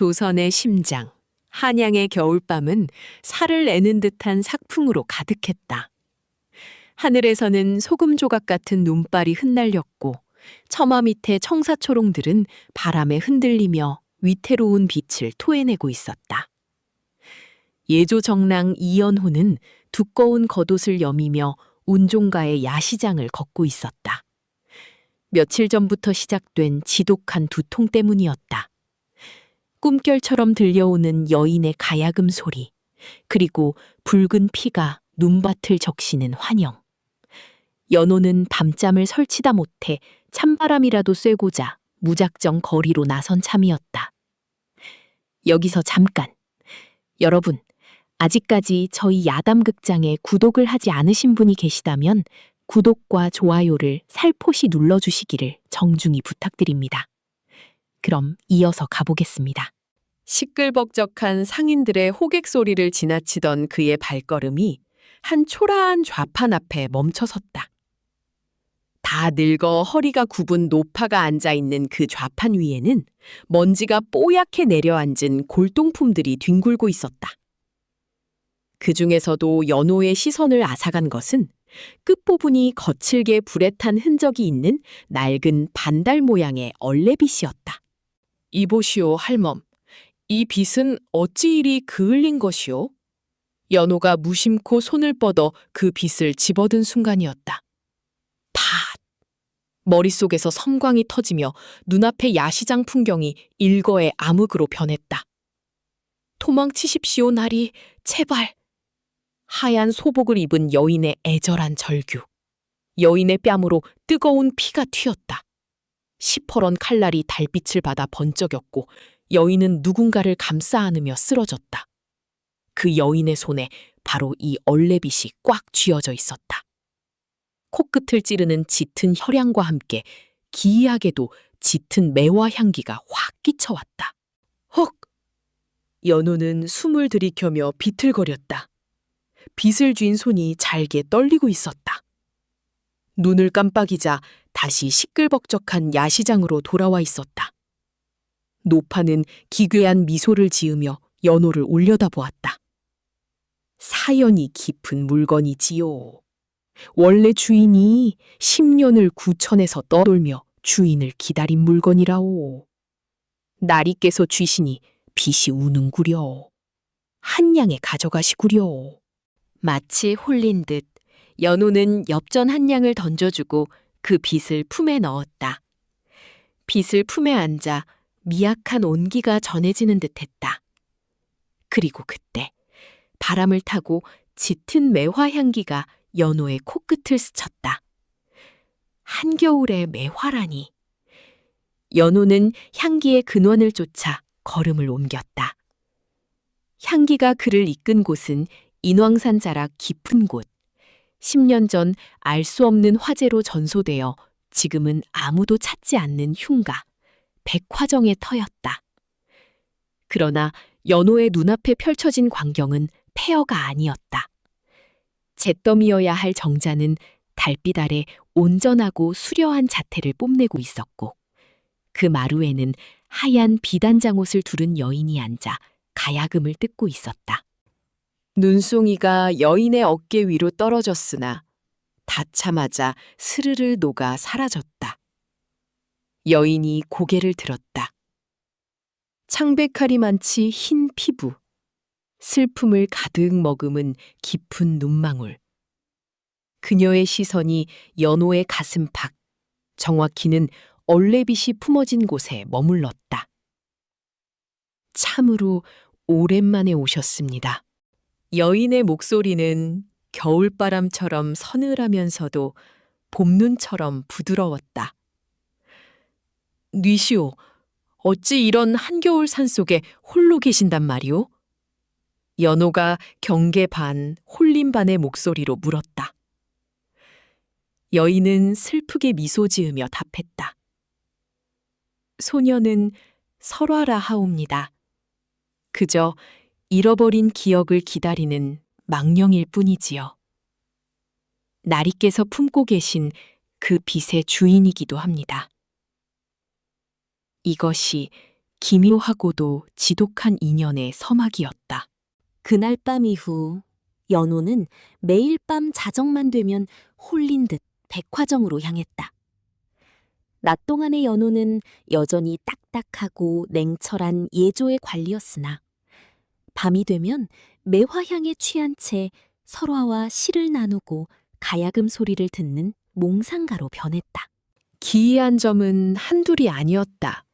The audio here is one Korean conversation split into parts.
조선의 심장, 한양의 겨울밤은 살을 내는 듯한 삭풍으로 가득했다. 하늘에서는 소금 조각 같은 눈발이 흩날렸고 처마 밑의 청사초롱들은 바람에 흔들리며 위태로운 빛을 토해내고 있었다. 예조정랑 이연호는 두꺼운 겉옷을 여미며 운종가의 야시장을 걷고 있었다. 며칠 전부터 시작된 지독한 두통 때문이었다. 꿈결처럼 들려오는 여인의 가야금 소리, 그리고 붉은 피가 눈밭을 적시는 환영. 연호는 밤잠을 설치다 못해 찬바람이라도 쐬고자 무작정 거리로 나선 참이었다. 여기서 잠깐. 여러분, 아직까지 저희 야담극장에 구독을 하지 않으신 분이 계시다면 구독과 좋아요를 살포시 눌러주시기를 정중히 부탁드립니다. 그럼 이어서 가보겠습니다. 시끌벅적한 상인들의 호객 소리를 지나치던 그의 발걸음이 한 초라한 좌판 앞에 멈춰섰다. 다 늙어 허리가 굽은 노파가 앉아있는 그 좌판 위에는 먼지가 뽀얗게 내려앉은 골동품들이 뒹굴고 있었다. 그 중에서도 연호의 시선을 앗아간 것은 끝부분이 거칠게 불에 탄 흔적이 있는 낡은 반달 모양의 얼레빗이었다. 이보시오, 할멈. 이 빗은 어찌 이리 그을린 것이오? 연호가 무심코 손을 뻗어 그 빗을 집어든 순간이었다. 팟! 머릿속에서 섬광이 터지며 눈앞의 야시장 풍경이 일거에 암흑으로 변했다. 도망치십시오, 나리. 제발. 하얀 소복을 입은 여인의 애절한 절규. 여인의 뺨으로 뜨거운 피가 튀었다. 시퍼런 칼날이 달빛을 받아 번쩍였고 여인은 누군가를 감싸 안으며 쓰러졌다. 그 여인의 손에 바로 이 얼레빗이 꽉 쥐어져 있었다. 코끝을 찌르는 짙은 혈향과 함께 기이하게도 짙은 매화 향기가 확 끼쳐왔다. 헉! 연호는 숨을 들이켜며 비틀거렸다. 빗을 쥔 손이 잘게 떨리고 있었다. 눈을 깜빡이자 다시 시끌벅적한 야시장으로 돌아와 있었다. 노파는 기괴한 미소를 지으며 연호를 올려다보았다. 사연이 깊은 물건이지요. 원래 주인이 10년을 구천에서 떠돌며 주인을 기다린 물건이라오. 나리께서 쥐시니 빛이 우는구려. 한양에 가져가시구려. 마치 홀린 듯 연호는 엽전 한 양을 던져주고 그 빗을 품에 넣었다. 빗을 품에 앉아 미약한 온기가 전해지는 듯했다. 그리고 그때 바람을 타고 짙은 매화 향기가 연호의 코끝을 스쳤다. 한겨울의 매화라니. 연호는 향기의 근원을 쫓아 걸음을 옮겼다. 향기가 그를 이끈 곳은 인왕산 자락 깊은 곳. 10년 전 알 수 없는 화재로 전소되어 지금은 아무도 찾지 않는 흉가, 백화정의 터였다. 그러나 연호의 눈앞에 펼쳐진 광경은 폐허가 아니었다. 잿더미여야 할 정자는 달빛 아래 온전하고 수려한 자태를 뽐내고 있었고 그 마루에는 하얀 비단장 옷을 두른 여인이 앉아 가야금을 뜯고 있었다. 눈송이가 여인의 어깨 위로 떨어졌으나 닿자마자 스르르 녹아 사라졌다. 여인이 고개를 들었다. 창백하리 많지 흰 피부, 슬픔을 가득 머금은 깊은 눈망울. 그녀의 시선이 연호의 가슴팍, 정확히는 얼레빗이 품어진 곳에 머물렀다. 참으로 오랜만에 오셨습니다. 여인의 목소리는 겨울바람처럼 서늘하면서도 봄눈처럼 부드러웠다. 뉘시오, 어찌 이런 한겨울 산속에 홀로 계신단 말이오? 연호가 경계 반, 홀림 반의 목소리로 물었다. 여인은 슬프게 미소 지으며 답했다. 소녀는 설화라 하옵니다. 그저 잃어버린 기억을 기다리는 망령일 뿐이지요. 나리께서 품고 계신 그 빛의 주인이기도 합니다. 이것이 기묘하고도 지독한 인연의 서막이었다. 그날 밤 이후 연호는 매일 밤 자정만 되면 홀린 듯 백화정으로 향했다. 낮 동안의 연호는 여전히 딱딱하고 냉철한 예조의 관리였으나 밤이 되면 매화향에 취한 채 설화와 시를 나누고 가야금 소리를 듣는 몽상가로 변했다. 기이한 점은 한둘이 아니었다.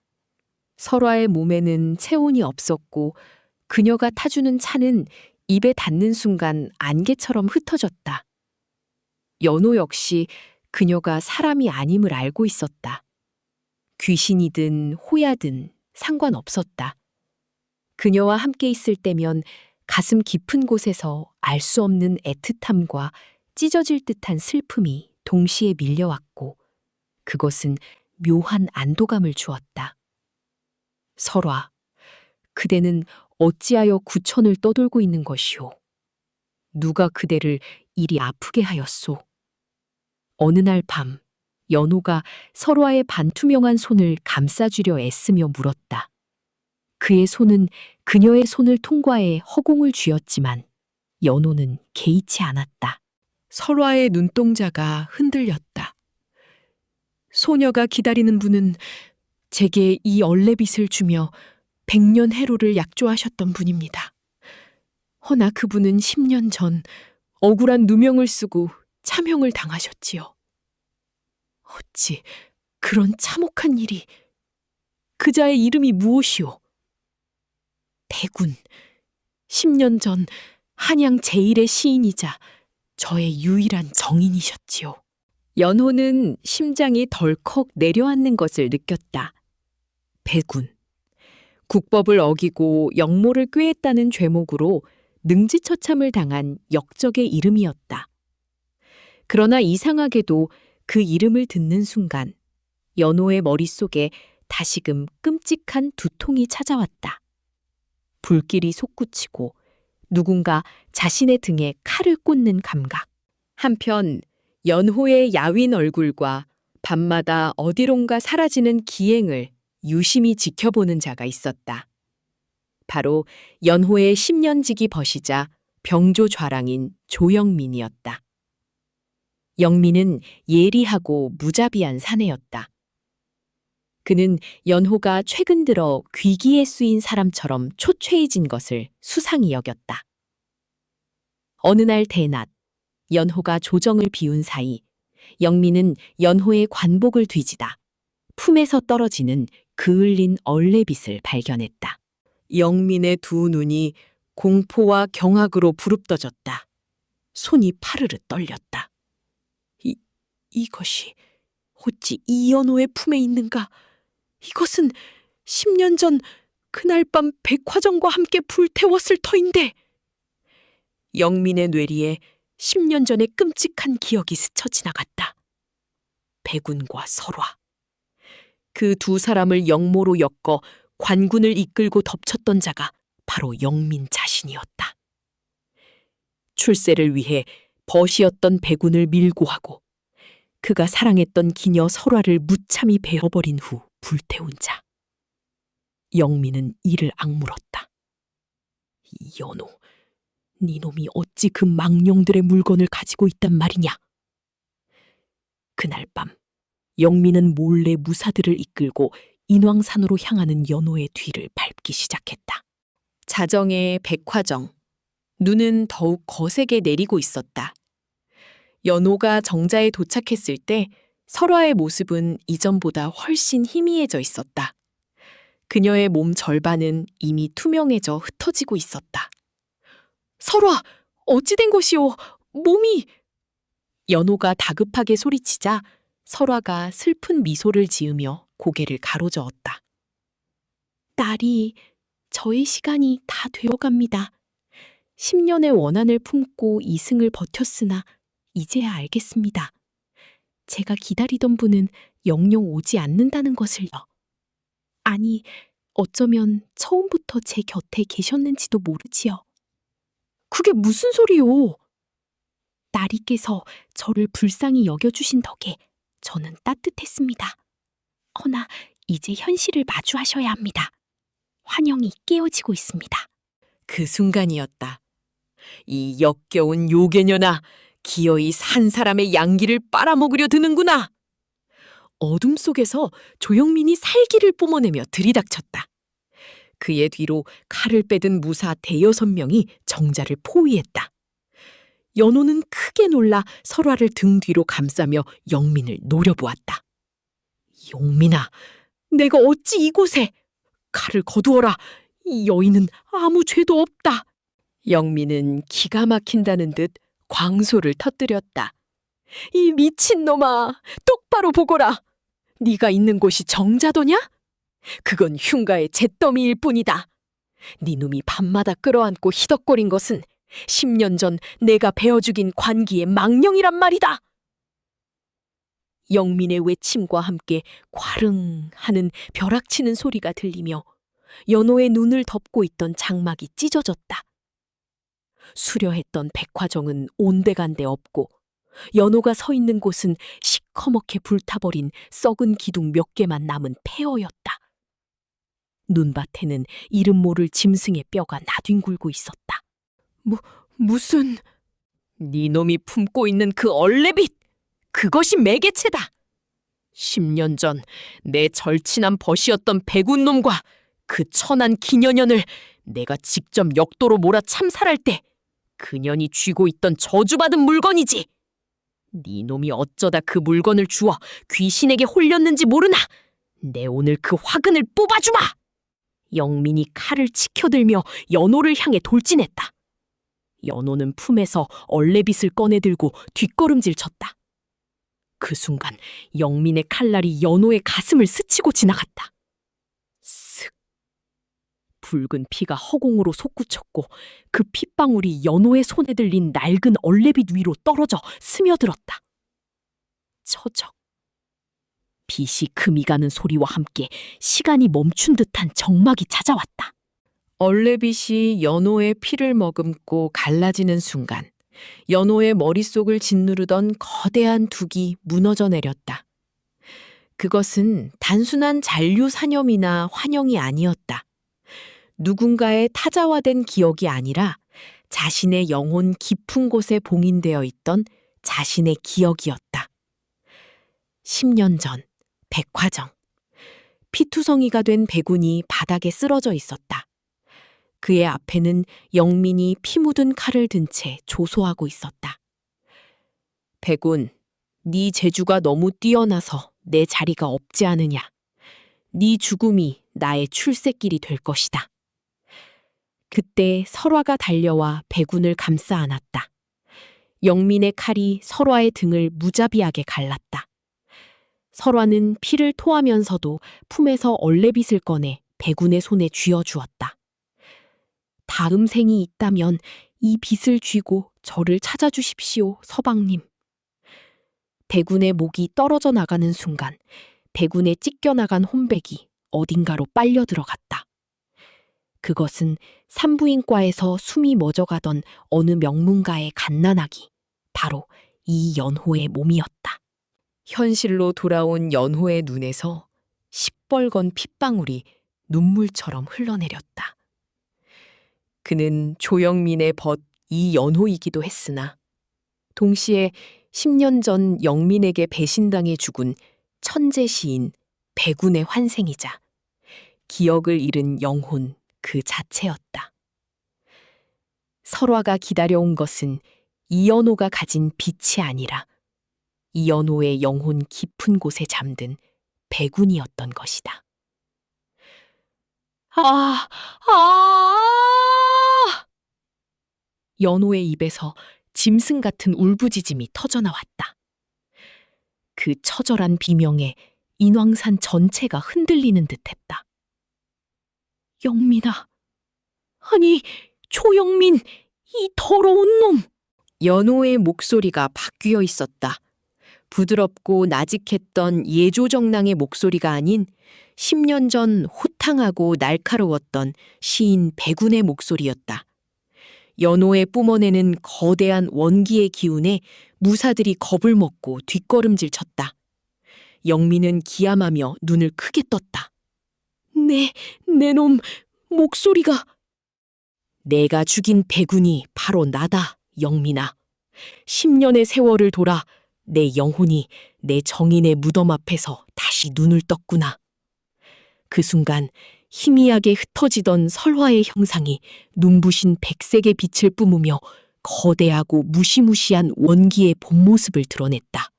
설화의 몸에는 체온이 없었고 그녀가 타주는 차는 입에 닿는 순간 안개처럼 흩어졌다. 연호 역시 그녀가 사람이 아님을 알고 있었다. 귀신이든 호야든 상관없었다. 그녀와 함께 있을 때면 가슴 깊은 곳에서 알 수 없는 애틋함과 찢어질 듯한 슬픔이 동시에 밀려왔고 그것은 묘한 안도감을 주었다. 설화, 그대는 어찌하여 구천을 떠돌고 있는 것이오? 누가 그대를 이리 아프게 하였소? 어느 날 밤, 연호가 설화의 반투명한 손을 감싸주려 애쓰며 물었다. 그의 손은 그녀의 손을 통과해 허공을 쥐었지만 연호는 개의치 않았다. 설화의 눈동자가 흔들렸다. 소녀가 기다리는 분은 제게 이 얼레빛을 주며 100년 해로를 약조하셨던 분입니다. 허나 그분은 10년 전 억울한 누명을 쓰고 참형을 당하셨지요. 어찌 그런 참혹한 일이... 그자의 이름이 무엇이오? 백운. 10년 전 한양 제1의 시인이자 저의 유일한 정인이셨지요. 연호는 심장이 덜컥 내려앉는 것을 느꼈다. 백운. 국법을 어기고 역모를 꾀했다는 죄목으로 능지처참을 당한 역적의 이름이었다. 그러나 이상하게도 그 이름을 듣는 순간 연호의 머릿속에 다시금 끔찍한 두통이 찾아왔다. 불길이 솟구치고 누군가 자신의 등에 칼을 꽂는 감각. 한편 연호의 야윈 얼굴과 밤마다 어디론가 사라지는 기행을 유심히 지켜보는 자가 있었다. 바로 연호의 10년지기 버시자 병조좌랑인 조영민이었다. 영민은 예리하고 무자비한 사내였다. 그는 연호가 최근 들어 귀기에 쓰인 사람처럼 초췌해진 것을 수상히 여겼다. 어느 날 대낮, 연호가 조정을 비운 사이 영민은 연호의 관복을 뒤지다 품에서 떨어지는 그을린 얼레빛을 발견했다. 영민의 두 눈이 공포와 경악으로 부릅떠졌다. 손이 파르르 떨렸다. 이것이 어찌 이연호의 품에 있는가? 이것은 10년 전 그날 밤 백화정과 함께 불태웠을 터인데. 영민의 뇌리에 10년 전의 끔찍한 기억이 스쳐 지나갔다. 백운과 설화. 그 두 사람을 역모로 엮어 관군을 이끌고 덮쳤던 자가 바로 영민 자신이었다. 출세를 위해 벗이었던 백운을 밀고 하고 그가 사랑했던 기녀 설화를 무참히 베어버린 후 불태운 자. 영민은 이를 악물었다. 이 연호, 네 놈이 어찌 그 망령들의 물건을 가지고 있단 말이냐? 그날 밤 영민은 몰래 무사들을 이끌고 인왕산으로 향하는 연호의 뒤를 밟기 시작했다. 자정의 백화정. 눈은 더욱 거세게 내리고 있었다. 연호가 정자에 도착했을 때 설화의 모습은 이전보다 훨씬 희미해져 있었다. 그녀의 몸 절반은 이미 투명해져 흩어지고 있었다. 설화, 어찌 된 것이오? 몸이... 연호가 다급하게 소리치자 설화가 슬픈 미소를 지으며 고개를 가로저었다. 딸이, 저의 시간이 다 되어갑니다. 10년의 원한을 품고 이승을 버텼으나 이제야 알겠습니다. 제가 기다리던 분은 영영 오지 않는다는 것을요. 아니, 어쩌면 처음부터 제 곁에 계셨는지도 모르지요. 그게 무슨 소리요? 나리께서 저를 불쌍히 여겨주신 덕에 저는 따뜻했습니다. 허나 이제 현실을 마주하셔야 합니다. 환영이 깨어지고 있습니다. 그 순간이었다. 이 역겨운 요괴녀나 기어이 산 사람의 양기를 빨아먹으려 드는구나. 어둠 속에서 조영민이 살기를 뿜어내며 들이닥쳤다. 그의 뒤로 칼을 빼든 무사 대여섯 명이 정자를 포위했다. 연호는 크게 놀라 설화를 등 뒤로 감싸며 영민을 노려보았다. 영민아, 내가 어찌 이곳에? 칼을 거두어라. 이 여인은 아무 죄도 없다. 영민은 기가 막힌다는 듯 광소를 터뜨렸다. 이 미친놈아, 똑바로 보거라. 네가 있는 곳이 정자도냐? 그건 흉가의 잿더미일 뿐이다. 네 놈이 밤마다 끌어안고 희덕거린 것은 10년 전 내가 베어 죽인 관기의 망령이란 말이다. 영민의 외침과 함께 꽈릉 하는 벼락치는 소리가 들리며 연호의 눈을 덮고 있던 장막이 찢어졌다. 수려했던 백화정은 온데간데 없고 연호가 서 있는 곳은 시커멓게 불타버린 썩은 기둥 몇 개만 남은 폐허였다. 눈밭에는 이름 모를 짐승의 뼈가 나뒹굴고 있었다. 무슨... 네 놈이 품고 있는 그 얼레빗! 그것이 매개체다! 10년 전 내 절친한 벗이었던 백운놈과 그 천한 기녀년을 내가 직접 역도로 몰아 참살할 때 그년이 쥐고 있던 저주받은 물건이지. 네 놈이 어쩌다 그 물건을 주워 귀신에게 홀렸는지 모르나? 내 오늘 그 화근을 뽑아주마! 영민이 칼을 치켜들며 연호를 향해 돌진했다. 연호는 품에서 얼레빗을 꺼내들고 뒷걸음질 쳤다. 그 순간 영민의 칼날이 연호의 가슴을 스치고 지나갔다. 슥! 붉은 피가 허공으로 솟구쳤고 그 핏방울이 연호의 손에 들린 낡은 얼레빗 위로 떨어져 스며들었다. 처적. 빛이 금이 가는 소리와 함께 시간이 멈춘 듯한 정막이 찾아왔다. 얼레빗이 연호의 피를 머금고 갈라지는 순간 연호의 머릿속을 짓누르던 거대한 둑이 무너져 내렸다. 그것은 단순한 잔류사념이나 환영이 아니었다. 누군가의 타자화된 기억이 아니라 자신의 영혼 깊은 곳에 봉인되어 있던 자신의 기억이었다. 10년 전 백화정. 피투성이가 된 백운이 바닥에 쓰러져 있었다. 그의 앞에는 영민이 피 묻은 칼을 든 채 조소하고 있었다. 백운, 네 재주가 너무 뛰어나서 내 자리가 없지 않으냐. 네 죽음이 나의 출세길이 될 것이다. 그때 설화가 달려와 백운을 감싸 안았다. 영민의 칼이 설화의 등을 무자비하게 갈랐다. 설화는 피를 토하면서도 품에서 얼레빗을 꺼내 백운의 손에 쥐어주었다. 다음 생이 있다면 이 빛을 쥐고 저를 찾아주십시오, 서방님. 백운의 목이 떨어져 나가는 순간 백운의 찢겨나간 혼백이 어딘가로 빨려 들어갔다. 그것은 산부인과에서 숨이 멎어가던 어느 명문가의 갓난아기, 바로 이 연호의 몸이었다. 현실로 돌아온 연호의 눈에서 시뻘건 핏방울이 눈물처럼 흘러내렸다. 그는 조영민의 벗 이연호이기도 했으나 동시에 10년 전 영민에게 배신당해 죽은 천재 시인 백운의 환생이자 기억을 잃은 영혼 그 자체였다. 설화가 기다려온 것은 이연호가 가진 빛이 아니라 이연호의 영혼 깊은 곳에 잠든 백운이었던 것이다. 연호의 입에서 짐승 같은 울부짖음이 터져나왔다. 그 처절한 비명에 인왕산 전체가 흔들리는 듯했다. 영민아, 아니 조영민, 이 더러운 놈! 연호의 목소리가 바뀌어 있었다. 부드럽고 나직했던 예조정랑의 목소리가 아닌 10년 전 호탕하고 날카로웠던 시인 백운의 목소리였다. 연호에 뿜어내는 거대한 원기의 기운에 무사들이 겁을 먹고 뒷걸음질 쳤다. 영민은 기함하며 눈을 크게 떴다. 내 놈 목소리가. 내가 죽인 백운이 바로 나다, 영민아. 10년의 세월을 돌아 내 영혼이 내 정인의 무덤 앞에서 다시 눈을 떴구나. 그 순간 희미하게 흩어지던 설화의 형상이 눈부신 백색의 빛을 뿜으며 거대하고 무시무시한 원기의 본 모습을 드러냈다.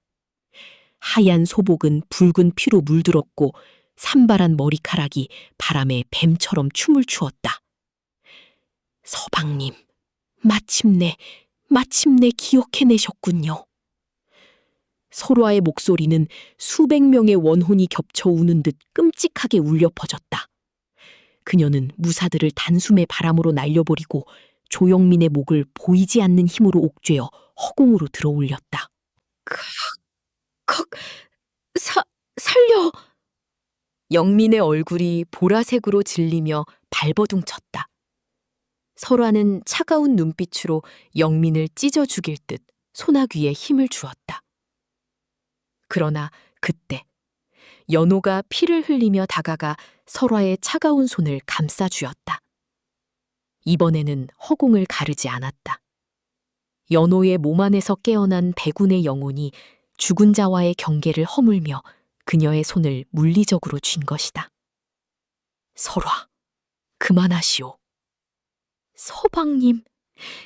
하얀 소복은 붉은 피로 물들었고 산발한 머리카락이 바람에 뱀처럼 춤을 추었다. 서방님, 마침내 기억해내셨군요. 설화의 목소리는 수백 명의 원혼이 겹쳐 우는 듯 끔찍하게 울려 퍼졌다. 그녀는 무사들을 단숨에 바람으로 날려버리고 조영민의 목을 보이지 않는 힘으로 옥죄어 허공으로 들어올렸다. 살려! 영민의 얼굴이 보라색으로 질리며 발버둥쳤다. 설화는 차가운 눈빛으로 영민을 찢어 죽일 듯 소나귀에 힘을 주었다. 그러나 그때 연호가 피를 흘리며 다가가 설화의 차가운 손을 감싸 주었다. 이번에는 허공을 가르지 않았다. 연호의 몸 안에서 깨어난 백운의 영혼이 죽은 자와의 경계를 허물며 그녀의 손을 물리적으로 쥔 것이다. 설화, 그만하시오. 서방님,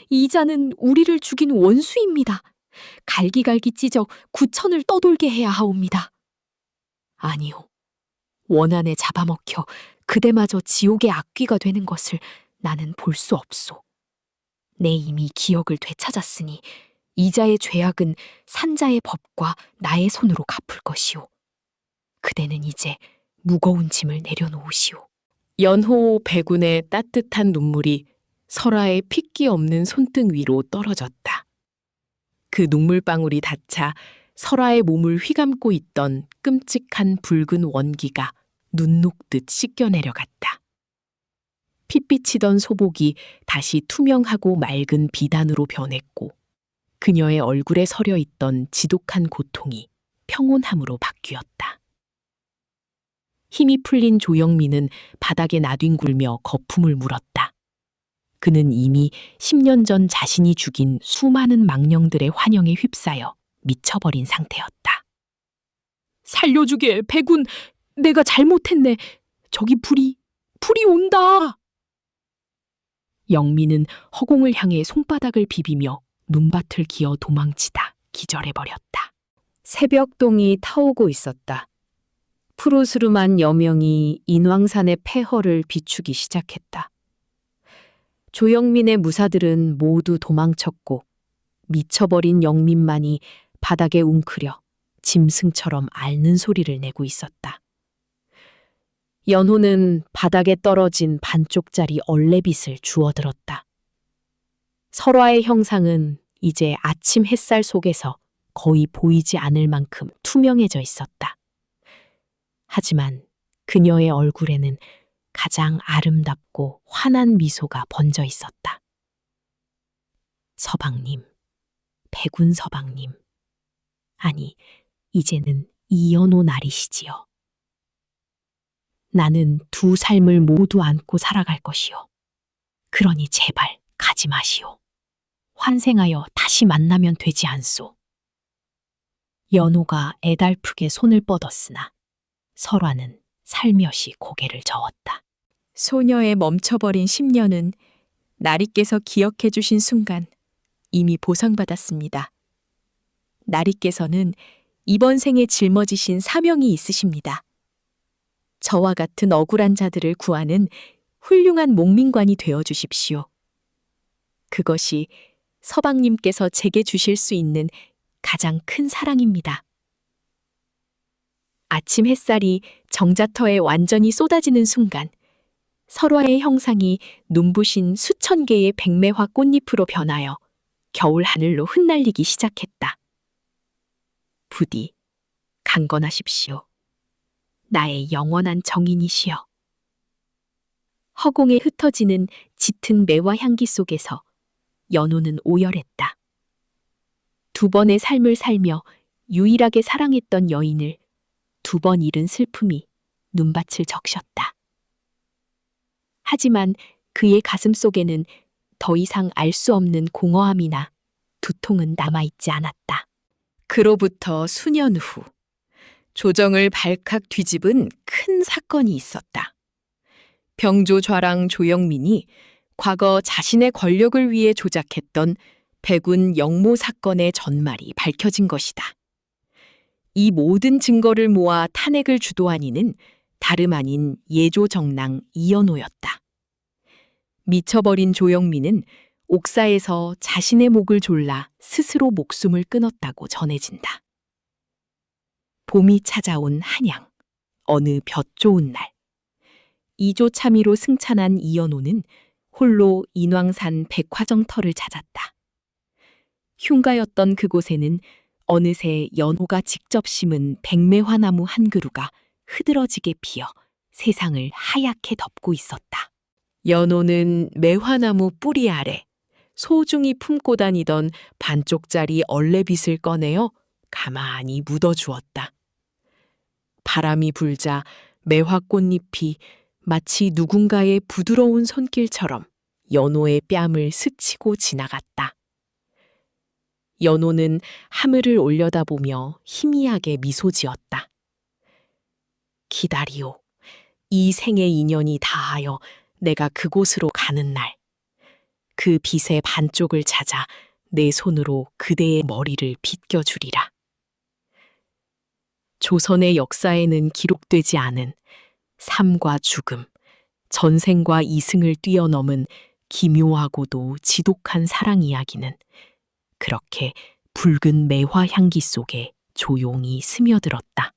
이 자는 우리를 죽인 원수입니다. 갈기갈기 찢어 구천을 떠돌게 해야 하옵니다. 아니요. 원한에 잡아먹혀 그대마저 지옥의 악귀가 되는 것을 나는 볼 수 없소. 내 이미 기억을 되찾았으니 이자의 죄악은 산자의 법과 나의 손으로 갚을 것이오. 그대는 이제 무거운 짐을 내려놓으시오. 연호 백운의 따뜻한 눈물이 설화의 핏기 없는 손등 위로 떨어졌다. 그 눈물방울이 닿자 설화의 몸을 휘감고 있던 끔찍한 붉은 원기가 눈 녹듯 씻겨 내려갔다. 핏비치던 소복이 다시 투명하고 맑은 비단으로 변했고 그녀의 얼굴에 서려 있던 지독한 고통이 평온함으로 바뀌었다. 힘이 풀린 조영민은 바닥에 나뒹굴며 거품을 물었다. 그는 이미 10년 전 자신이 죽인 수많은 망령들의 환영에 휩싸여 미쳐버린 상태였다. 살려주게, 백운. 내가 잘못했네. 저기 불이 온다. 영민은 허공을 향해 손바닥을 비비며 눈밭을 기어 도망치다 기절해버렸다. 새벽동이 타오고 있었다. 푸르스름한 여명이 인왕산의 폐허를 비추기 시작했다. 조영민의 무사들은 모두 도망쳤고 미쳐버린 영민만이 바닥에 웅크려 짐승처럼 앓는 소리를 내고 있었다. 연호는 바닥에 떨어진 반쪽짜리 얼레빗을 주워들었다. 설화의 형상은 이제 아침 햇살 속에서 거의 보이지 않을 만큼 투명해져 있었다. 하지만 그녀의 얼굴에는 가장 아름답고 환한 미소가 번져 있었다. 서방님, 백운 서방님. 아니, 이제는 이연호 날이시지요. 나는 두 삶을 모두 안고 살아갈 것이요. 그러니 제발 가지 마시오. 환생하여 다시 만나면 되지 않소. 연호가 애달프게 손을 뻗었으나 설화는 살며시 고개를 저었다. 소녀의 멈춰버린 10년은 나리께서 기억해 주신 순간 이미 보상받았습니다. 나리께서는 이번 생에 짊어지신 사명이 있으십니다. 저와 같은 억울한 자들을 구하는 훌륭한 목민관이 되어 주십시오. 그것이 서방님께서 제게 주실 수 있는 가장 큰 사랑입니다. 아침 햇살이 정자터에 완전히 쏟아지는 순간 설화의 형상이 눈부신 수천 개의 백매화 꽃잎으로 변하여 겨울 하늘로 흩날리기 시작했다. 부디 강건하십시오. 나의 영원한 정인이시여. 허공에 흩어지는 짙은 매화 향기 속에서 연호는 오열했다. 두 번의 삶을 살며 유일하게 사랑했던 여인을 두 번 잃은 슬픔이 눈밭을 적셨다. 하지만 그의 가슴 속에는 더 이상 알 수 없는 공허함이나 두통은 남아있지 않았다. 그로부터 수년 후, 조정을 발칵 뒤집은 큰 사건이 있었다. 병조좌랑 조영민이 과거 자신의 권력을 위해 조작했던 백운 영모 사건의 전말이 밝혀진 것이다. 이 모든 증거를 모아 탄핵을 주도한 이는 다름 아닌 예조정랑 이연호였다. 미쳐버린 조영민은 옥사에서 자신의 목을 졸라 스스로 목숨을 끊었다고 전해진다. 봄이 찾아온 한양, 어느 볕 좋은 날. 이조참의로 승천한 이연호는 홀로 인왕산 백화정터를 찾았다. 흉가였던 그곳에는 어느새 연호가 직접 심은 백매화나무 한 그루가 흐드러지게 피어 세상을 하얗게 덮고 있었다. 연호는 매화나무 뿌리 아래 소중히 품고 다니던 반쪽짜리 얼레빗을 꺼내어 가만히 묻어주었다. 바람이 불자 매화꽃잎이 마치 누군가의 부드러운 손길처럼 연호의 뺨을 스치고 지나갔다. 연호는 하늘을 올려다보며 희미하게 미소 지었다. 기다리오. 이 생의 인연이 다하여 내가 그곳으로 가는 날, 그 빛의 반쪽을 찾아 내 손으로 그대의 머리를 빗겨주리라. 조선의 역사에는 기록되지 않은 삶과 죽음, 전생과 이승을 뛰어넘은 기묘하고도 지독한 사랑 이야기는 그렇게 붉은 매화 향기 속에 조용히 스며들었다.